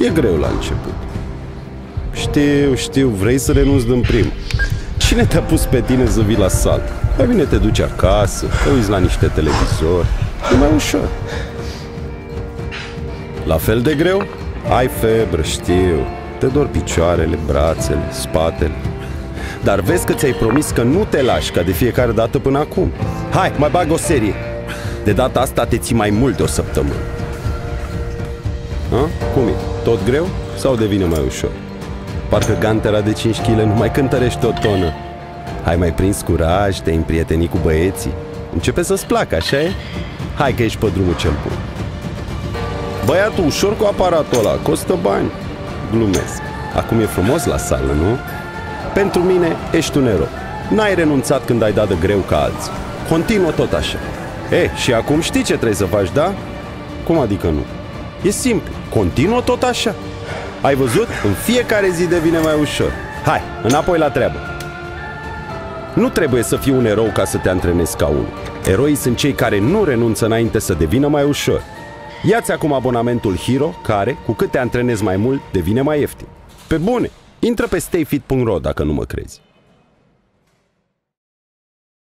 E greu la început. Știu, vrei să renunți din prim. Cine te-a pus pe tine să vii la sală? Mai bine te duci acasă, te uiți la niște televizori. E mai ușor. La fel de greu? Ai febră, știu. Te dor picioarele, brațele, spatele. Dar vezi că ți-ai promis că nu te lași ca de fiecare dată până acum. Hai, mai bag o serie. De data asta te ții mai mult de o săptămână. A? Cum e? Tot greu? Sau devine mai ușor? Parcă gantera de 5 kg nu mai cântărește o tonă. Ai mai prins curaj, te-ai împrietenit cu băieții. Începe să-ți placă, așa e? Hai că ești pe drumul cel bun. Băiatul, ușor cu aparatul ăla, costă bani. Glumesc. Acum e frumos la sală, nu? Pentru mine ești un erou. N-ai renunțat când ai dat de greu ca alții. Continuă tot așa. Și acum știi ce trebuie să faci, da? Cum adică nu? E simplu. Continuă tot așa. Ai văzut? În fiecare zi devine mai ușor. Hai, înapoi la treabă. Nu trebuie să fii un erou ca să te antrenezi ca unul. Eroii sunt cei care nu renunță înainte să devină mai ușor. Ia-ți acum abonamentul Hero, care, cu cât te antrenezi mai mult, devine mai ieftin. Pe bune, intră pe stayfit.ro dacă nu mă crezi.